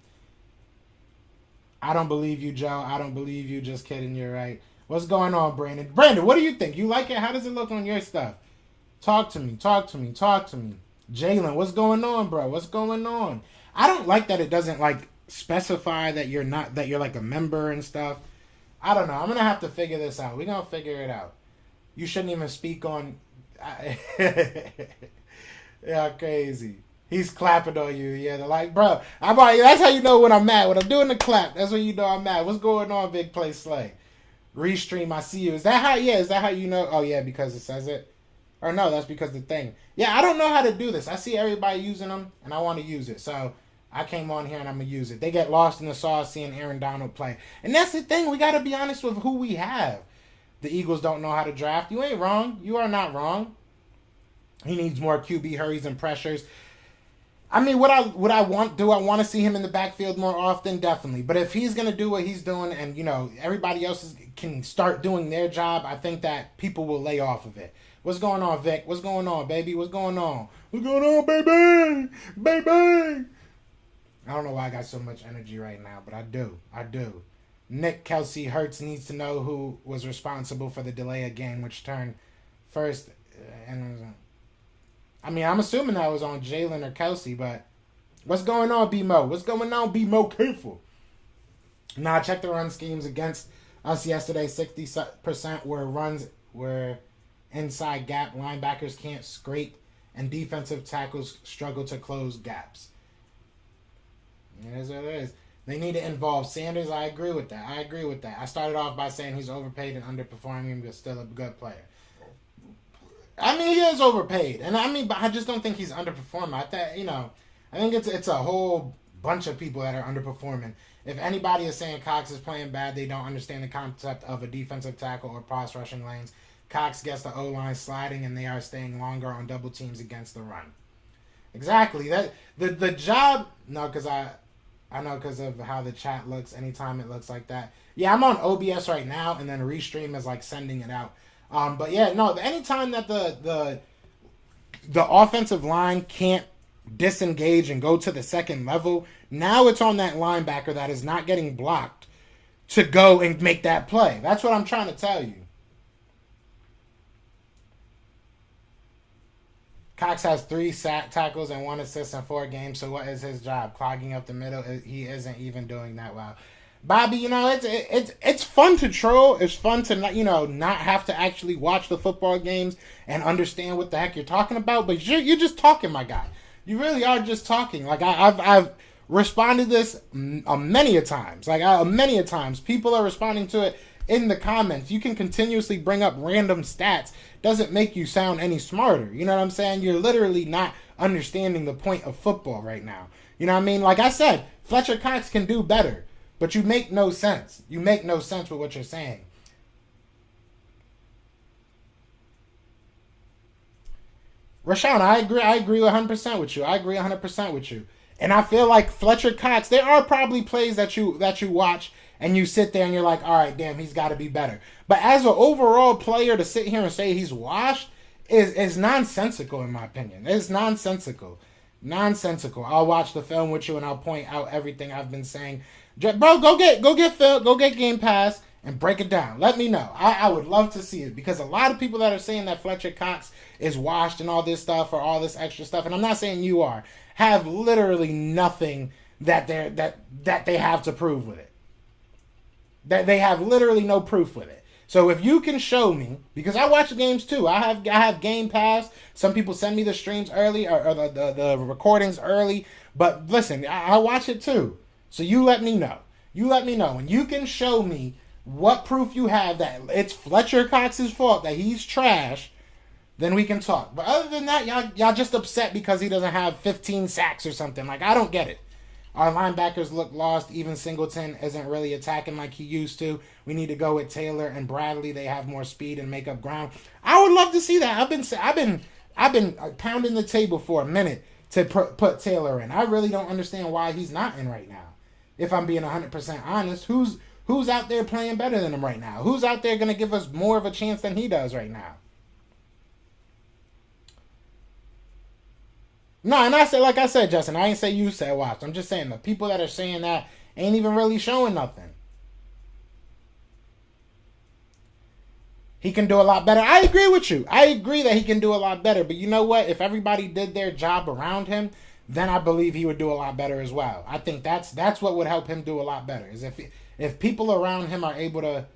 I don't believe you, Joe. I don't believe you. Just kidding. You're right. What's going on, Brandon? Brandon, what do you think? You like it? How does it look on your stuff? Talk to me. Jalen, what's going on, bro? What's going on? I don't like that it doesn't like specify that you're like a member and stuff. I don't know. I'm gonna have to figure this out. We're gonna figure it out. You shouldn't even speak on. Yeah, crazy. He's clapping on you. Yeah, they're like, bro. That's how you know when I'm mad. When I'm doing the clap, that's when you know I'm mad. What's going on, Big Play Slay? Restream, I see you. Is that how you know? Oh, yeah, because it says it? Or no, that's because the thing. Yeah, I don't know how to do this. I see everybody using them, and I want to use it. So I came on here, and I'm going to use it. They get lost in the sauce seeing Aaron Donald play. And that's the thing. We got to be honest with who we have. The Eagles don't know how to draft. You ain't wrong. You are not wrong. He needs more QB hurries and pressures. I mean, do I want to see him in the backfield more often? Definitely. But if he's going to do what he's doing and, everybody else can start doing their job, I think that people will lay off of it. What's going on, Vic? What's going on, baby? What's going on? What's going on, baby? Baby! I don't know why I got so much energy right now, but I do. Nick Kelsey Hurts needs to know who was responsible for the delay of game, which turned first. I'm assuming that was on Jalen or Kelsey, but what's going on, B-Mo? What's going on, B-Mo? Careful. Nah, check the run schemes against us yesterday. 60% were inside gap. Linebackers can't scrape, and defensive tackles struggle to close gaps. It is what it is. They need to involve Sanders. I agree with that. I started off by saying he's overpaid and underperforming, but still a good player. I mean, he is overpaid, and but I just don't think he's underperforming. I think it's a whole bunch of people that are underperforming. If anybody is saying Cox is playing bad, they don't understand the concept of a defensive tackle or pass rushing lanes. Cox gets the O-line sliding, and they are staying longer on double teams against the run. Exactly. That the job. No, because I know because of how the chat looks. Anytime it looks like that. Yeah, I'm on OBS right now, and then Restream is like sending it out. But yeah, no. Anytime that the offensive line can't disengage and go to the second level, now it's on that linebacker that is not getting blocked to go and make that play. That's what I'm trying to tell you. Cox has 3 sack tackles and 1 assist in 4 games. So what is his job? Clogging up the middle. He isn't even doing that well. Bobby, it's fun to troll. It's fun to not have to actually watch the football games and understand what the heck you're talking about. But you're just talking, my guy. You really are just talking. Like I've responded this many a times. Many a times, people are responding to it in the comments. You can continuously bring up random stats. Doesn't make you sound any smarter. You know what I'm saying? You're literally not understanding the point of football right now. You know what I mean? Like I said, Fletcher Cox can do better, but you make no sense. You make no sense with what you're saying. Rashawn, I agree 100% with you. I agree 100% with you. And I feel like Fletcher Cox, there are probably plays that you watch and you sit there and you're like, all right, damn, he's got to be better. But as an overall player, to sit here and say he's washed is nonsensical, in my opinion. It's nonsensical. Nonsensical. I'll watch the film with you and I'll point out everything I've been saying. Bro, go get film, go get Game Pass and break it down. Let me know. I would love to see it, because a lot of people that are saying that Fletcher Cox is washed and all this stuff or all this extra stuff, and I'm not saying you are, have literally nothing that they have to prove with it. That they have literally no proof with it. So if you can show me, because I watch the games too, I have Game Pass. Some people send me the streams early or the recordings early, but listen, I watch it too. So you let me know. And you can show me what proof you have that it's Fletcher Cox's fault that he's trash, then we can talk. But other than that, y'all just upset because he doesn't have 15 sacks or something. Like, I don't get it. Our linebackers look lost. Even Singleton isn't really attacking like he used to. We need to go with Taylor and Bradley. They have more speed and make up ground. I would love to see that. I've been pounding the table for a minute to put Taylor in. I really don't understand why he's not in right now. If I'm being 100% honest, who's out there playing better than him right now? Who's out there going to give us more of a chance than he does right now? No, and like I said, Justin, I ain't say you said watch. I'm just saying the people that are saying that ain't even really showing nothing. He can do a lot better. I agree with you. I agree that he can do a lot better. But you know what? If everybody did their job around him, then I believe he would do a lot better as well. I think that's what would help him do a lot better. Is if people around him are able to.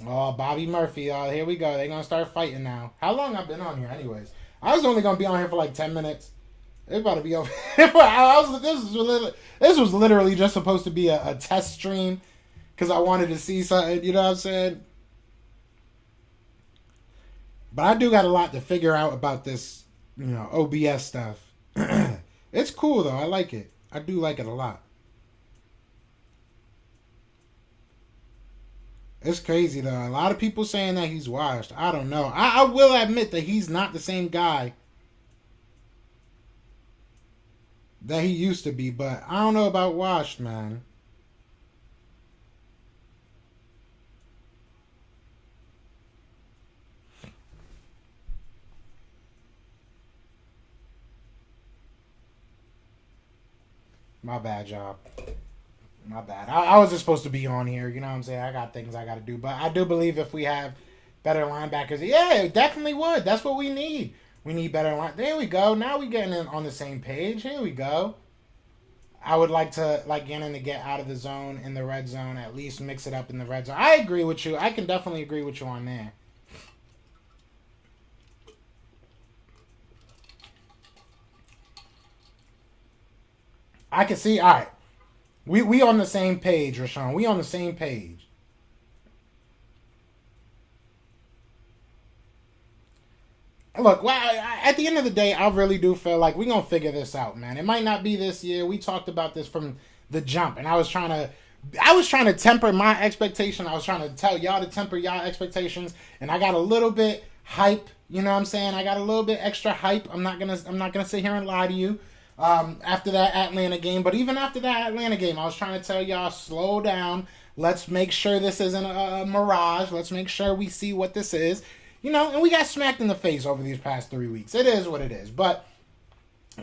Oh, Bobby Murphy. Oh, here we go. They're going to start fighting now. How long I've been on here anyways? I was only going to be on here for like 10 minutes. They're about to be over. This was literally just supposed to be a test stream because I wanted to see something. You know what I'm saying? But I do got a lot to figure out about this, OBS stuff. It's cool, though. I like it. I do like it a lot. It's crazy, though. A lot of people saying that he's washed. I don't know. I will admit that he's not the same guy that he used to be, but I don't know about washed, man. My bad, y'all. My bad. I was just supposed to be on here. You know what I'm saying? I got things I got to do. But I do believe if we have better linebackers, yeah, it definitely would. That's what we need. We need better line. There we go. Now we're getting on the same page. Here we go. I would like Gannon to get out of the zone in the red zone. At least mix it up in the red zone. I agree with you. I can definitely agree with you on there. I can see. All right, we on the same page, Rashawn. We on the same page. Look, well, at the end of the day, I really do feel like we're going to figure this out, man. It might not be this year. We talked about this from the jump, and I was trying to temper my expectation. I was trying to tell y'all to temper y'all expectations, and I got a little bit hype, you know what I'm saying? I got a little bit extra hype. I'm not going to sit here and lie to you. After that Atlanta game, but even after that Atlanta game, I was trying to tell y'all, slow down. Let's make sure this isn't a mirage. Let's make sure we see what this is. You know, and we got smacked in the face over these past 3 weeks. It is what it is. But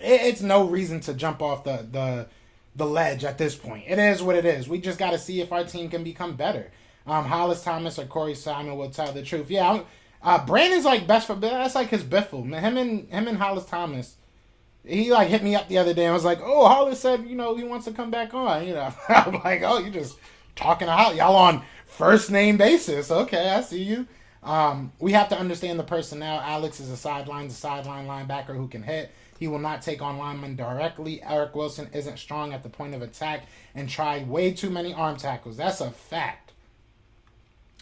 it's no reason to jump off the ledge at this point. It is what it is. We just got to see if our team can become better. Hollis Thomas or Corey Simon will tell the truth. Yeah, Brandon's like best for... That's like his biffle. Him and Hollis Thomas. He like hit me up the other day and was like, oh, Hollis said, you know, he wants to come back on. You know, I'm like, oh, you just talking to Hollis. Y'all on first name basis. Okay, I see you. We have to understand the personnel. Alex is a sideline linebacker who can hit. He will not take on linemen directly. Eric Wilson isn't strong at the point of attack and tried way too many arm tackles. That's a fact.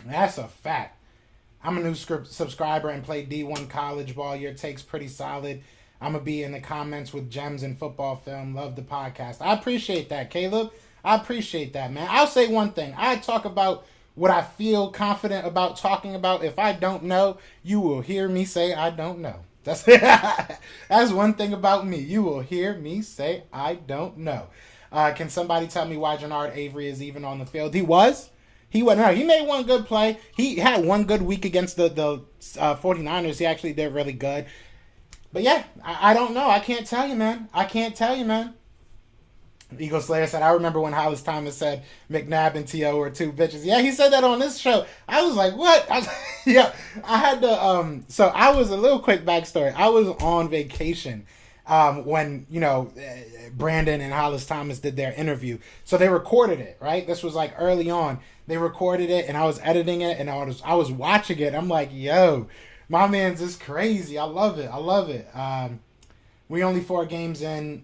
That's a fact. I'm a new subscriber and play D1 college ball. Your take's pretty solid. I'm going to be in the comments with gems and football film. Love the podcast. I appreciate that, Caleb. I appreciate that, man. I'll say one thing. I talk about what I feel confident about talking about. If I don't know, you will hear me say I don't know. That's one thing about me. You will hear me say I don't know. Can somebody tell me why Jannard Avery is even on the field? He was. He made one good play. He had one good week against the 49ers. He actually did really good. But yeah, I don't know. I can't tell you, man. Eagle Slayer said, I remember when Hollis Thomas said McNabb and T.O. were two bitches. Yeah, he said that on this show. I was like, what? I had to, so I was, a little quick backstory. I was on vacation when, you know, Brandon and Hollis Thomas did their interview. So they recorded it, right? This was like early on. They recorded it and I was editing it and I was watching it. I'm like, yo, my man's is crazy. I love it. We only 4 games in.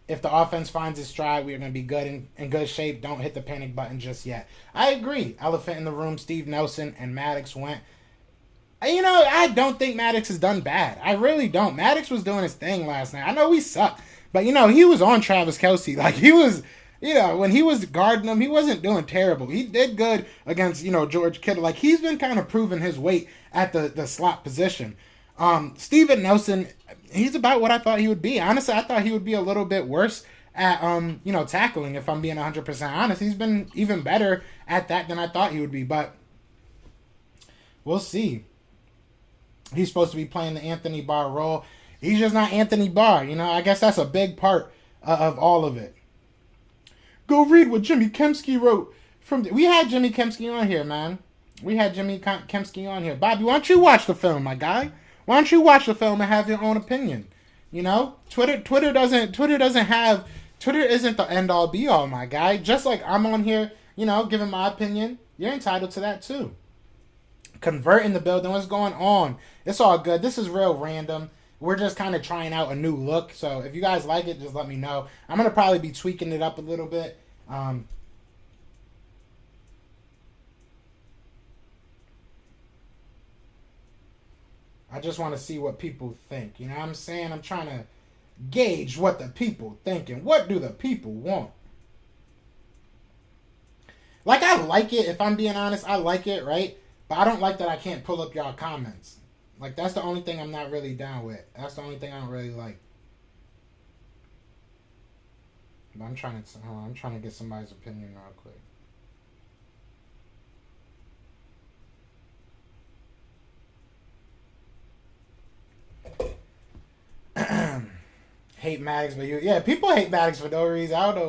If the offense finds its stride, we are going to be good in good shape. Don't hit the panic button just yet. I agree. Elephant in the room, Steve Nelson and Maddox went. You know, I don't think Maddox has done bad. I really don't. Maddox was doing his thing last night. I know we suck. But, you know, he was on Travis Kelce. Like, he was, you know, when he was guarding him, he wasn't doing terrible. He did good against, you know, George Kittle. Like, he's been kind of proving his weight at the slot position. Steven Nelson, he's about what I thought he would be. Honestly, I thought he would be a little bit worse at, you know, tackling, if I'm being 100% honest. He's been even better at that than I thought he would be, but we'll see. He's supposed to be playing the Anthony Barr role. He's just not Anthony Barr, you know. I guess that's a big part of all of it. Go read what Jimmy Kempski wrote. We had Jimmy Kempski on here, man. We had Jimmy Kempski on here. Bobby, why don't you watch the film, my guy? Why don't you watch the film and have your own opinion? You know, Twitter isn't the end all be all, my guy. Just like I'm on here, you know, giving my opinion, you're entitled to that too. Convert in the building. What's going on? It's all good. This is real random. We're just kind of trying out a new look. So if you guys like it, just let me know. I'm gonna probably be tweaking it up a little bit. I just want to see what people think. You know what I'm saying? I'm trying to gauge what the people think and what do the people want. Like, I like it. If I'm being honest, I like it, right? But I don't like that I can't pull up y'all comments. Like, that's the only thing I'm not really down with. That's the only thing I don't really like. But I'm trying to get somebody's opinion real quick. Hate Maddox, but people hate Maddox for no reason. I don't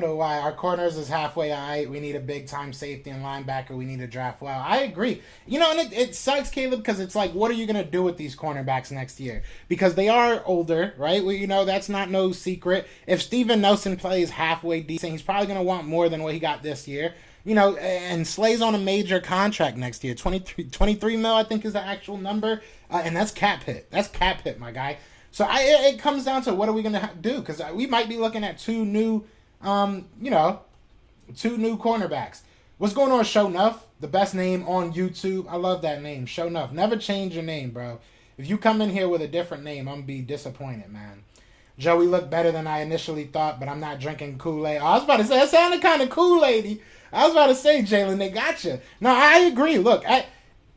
know why. Our corners is halfway alright. We need a big time safety and linebacker. We need to draft well. I agree. You know, and it sucks, Caleb, because it's like, what are you gonna do with these cornerbacks next year? Because they are older, right? Well, you know, that's not no secret. If Steven Nelson plays halfway decent, he's probably gonna want more than what he got this year. You know, and Slay's on a major contract next year. 23 mil, I think, is the actual number. And that's cap hit. That's cap hit, my guy. So it comes down to what are we going to do? Because we might be looking at two new cornerbacks. What's going on, Show Nuff? The best name on YouTube. I love that name, Show Nuff. Never change your name, bro. If you come in here with a different name, I'm going to be disappointed, man. Joey looked better than I initially thought, but I'm not drinking Kool-Aid. I was about to say, that sounded kind of Kool-Aid-y. I was about to say, Jalen, they got you. No, I agree. Look,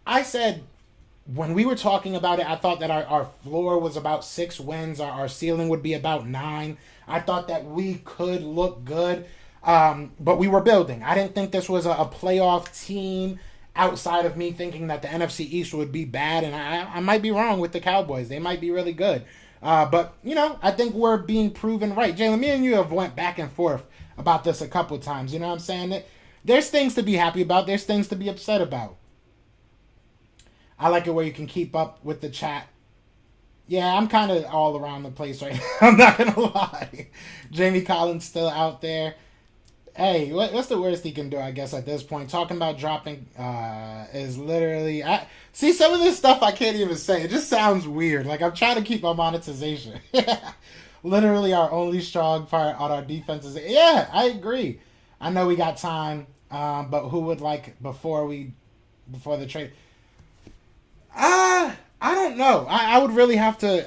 I said when we were talking about it, I thought that our floor was about 6 wins. Our ceiling would be about 9. I thought that we could look good, but we were building. I didn't think this was a playoff team outside of me thinking that the NFC East would be bad, and I might be wrong with the Cowboys. They might be really good. But, I think we're being proven right. Jalen, me and you have went back and forth about this a couple times. You know what I'm saying? There's things to be happy about. There's things to be upset about. I like it where you can keep up with the chat. Yeah, I'm kind of all around the place right now. I'm not going to lie. Jamie Collins still out there. Hey, what's the worst he can do, I guess, at this point? Talking about dropping is literally... See, some of this stuff I can't even say. It just sounds weird. Like, I'm trying to keep my monetization. Literally our only strong part on our defense is... Yeah, I agree. I know we got time, but who would like before the trade? I don't know. I would really have to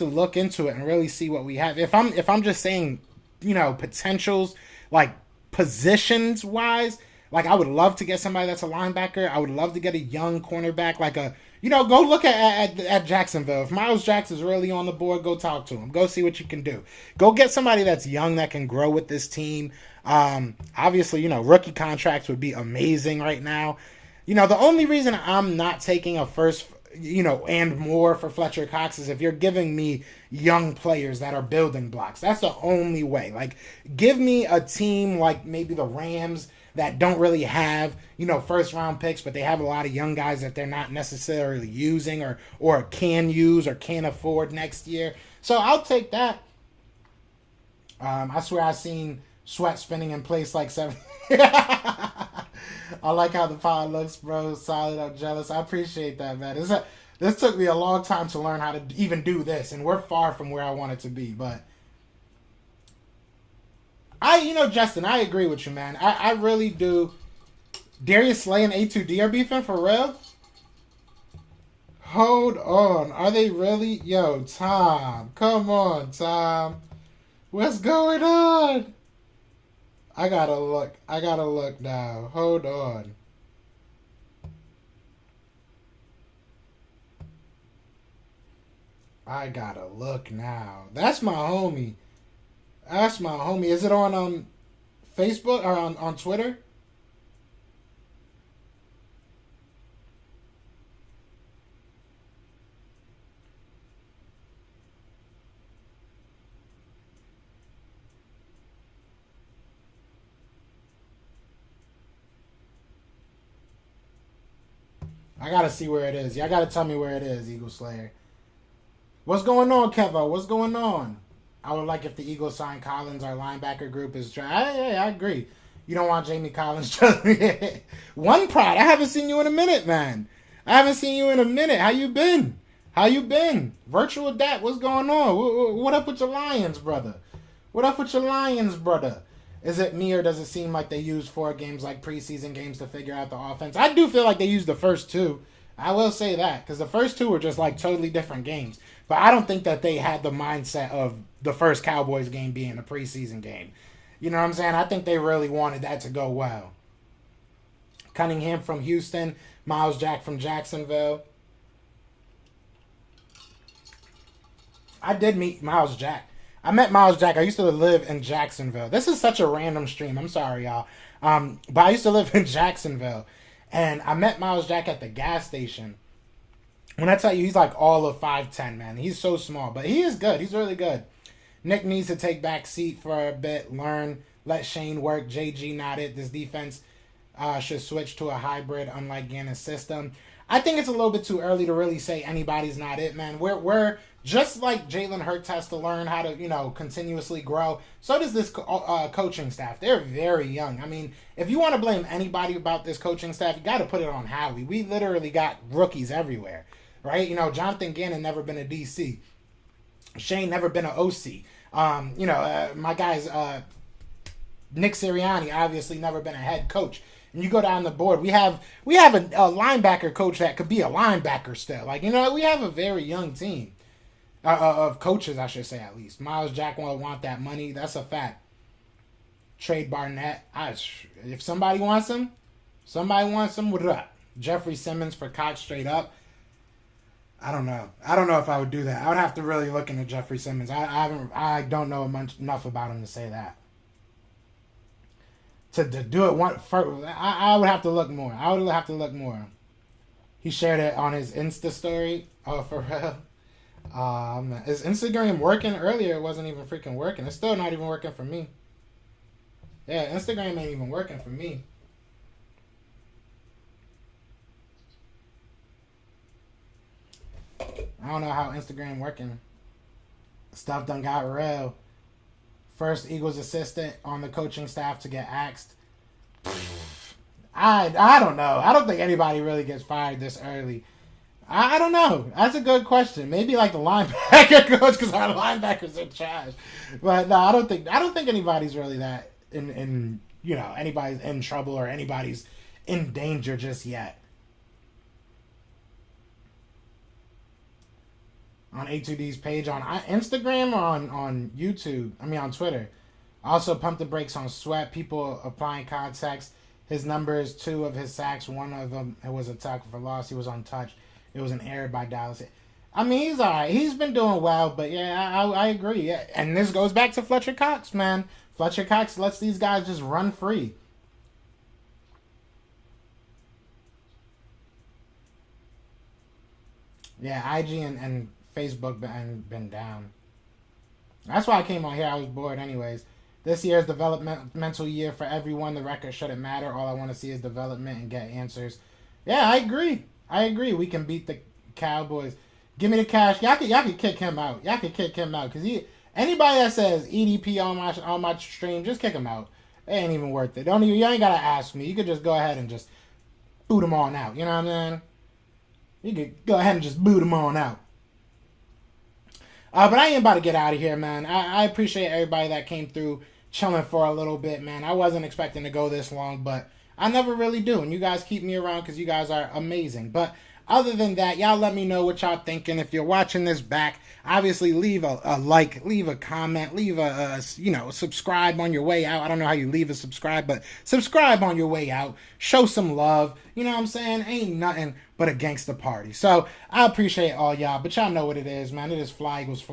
look into it and really see what we have. If I'm just saying, potentials, like positions wise, like I would love to get somebody that's a linebacker. I would love to get a young cornerback, like go look at Jacksonville. If Miles Jack is really on the board, go talk to him. Go see what you can do. Go get somebody that's young that can grow with this team. Obviously, rookie contracts would be amazing right now. The only reason I'm not taking a first, and more for Fletcher Cox is if you're giving me young players that are building blocks. That's the only way. Like, give me a team like maybe the Rams that don't really have, first round picks, but they have a lot of young guys that they're not necessarily using or can use or can afford next year. So I'll take that. I swear I've seen sweat spinning in place like 7. I like how the pod looks, bro. Solid. I'm jealous. I appreciate that, man. This took me a long time to learn how to even do this, and we're far from where I want it to be. But Justin, I agree with you, man. I really do. Darius Slay and A2D are beefing for real? Hold on. Are they really? Yo, Tom. Come on, Tom. What's going on? I gotta look now. Hold on. I gotta look now. That's my homie. Is it on Facebook or on Twitter? I gotta see where it is. Y'all gotta tell me where it is, Eagle Slayer. What's going on, Kevo? What's going on? I would like if the Eagles sign Collins. Our linebacker group is dry. I agree. You don't want Jamie Collins, trust me. One Pride. I haven't seen you in a minute, man. How you been? Virtual Dat, what's going on? What up with your Lions, brother? Is it me or does it seem like they use 4 games like preseason games to figure out the offense? I do feel like they used the first 2. I will say that because the first 2 were just like totally different games. But I don't think that they had the mindset of the first Cowboys game being a preseason game. You know what I'm saying? I think they really wanted that to go well. Cunningham from Houston, Miles Jack from Jacksonville. I did meet Miles Jack. I met Miles Jack. I used to live in Jacksonville. This is such a random stream. I'm sorry, y'all. But I used to live in Jacksonville. And I met Miles Jack at the gas station. When I tell you, he's like all of 5'10", man. He's so small. But he is good. He's really good. Nick needs to take back seat for a bit. Learn. Let Shane work. JG not it. This defense should switch to a hybrid, unlike Gannon's system. I think it's a little bit too early to really say anybody's not it, man. We're just like Jalen Hurts has to learn how to, continuously grow. So does this coaching staff. They're very young. I mean, if you want to blame anybody about this coaching staff, you got to put it on Howie. We literally got rookies everywhere, right? Jonathan Gannon never been a DC. Shane never been an OC. My guys, Nick Sirianni, obviously never been a head coach. And you go down the board, we have a linebacker coach that could be a linebacker still. Like, we have a very young team of coaches, I should say, at least. Miles Jack will want that money. That's a fact. Trade Barnett. If somebody wants him, what up? Jeffrey Simmons for Cox straight up. I don't know if I would do that. I would have to really look into Jeffrey Simmons. I don't know enough about him to say that. To do it I would have to look more. He shared it on his Insta story. Oh, for real? Is Instagram working? Earlier it wasn't even freaking working. It's still not even working for me. Yeah, Instagram ain't even working for me. I don't know how Instagram working. Stuff done got real. First Eagles assistant on the coaching staff to get axed. I don't know. I don't think anybody really gets fired this early. I don't know. That's a good question. Maybe like the linebacker coach, because our linebackers are trash. But no, I don't think anybody's really that anybody's in trouble or anybody's in danger just yet. On A2D's page on Instagram or on YouTube. I mean on Twitter. Also pump the brakes on Sweat. People applying context. His numbers, 2 of his sacks. 1 of them it was a tackle for loss. He was untouched. It was an error by Dallas. I mean, he's all right. He's been doing well, but yeah, I agree. Yeah. And this goes back to Fletcher Cox, man. Fletcher Cox lets these guys just run free. Yeah, IG and Facebook been down. That's why I came on here. I was bored anyways. This year is developmental year for everyone. The record shouldn't matter. All I want to see is development and get answers. Yeah, I agree. We can beat the Cowboys. Give me the cash. Y'all can kick him out. Because anybody that says EDP on my stream, just kick him out. It ain't even worth it. You ain't gotta ask me. You could just go ahead and just boot them on out. You know what I'm saying? You could go ahead and just boot them on out. But I ain't about to get out of here, man. I appreciate everybody that came through chilling for a little bit, man. I wasn't expecting to go this long, but I never really do. And you guys keep me around because you guys are amazing. But other than that, y'all let me know what y'all thinking. If you're watching this back, obviously leave a like, leave a comment, leave a subscribe on your way out. I don't know how you leave a subscribe, but subscribe on your way out. Show some love. You know what I'm saying? Ain't nothing but a gangster party. So I appreciate all y'all, but y'all know what it is, man. It is Fly Eagles Fly.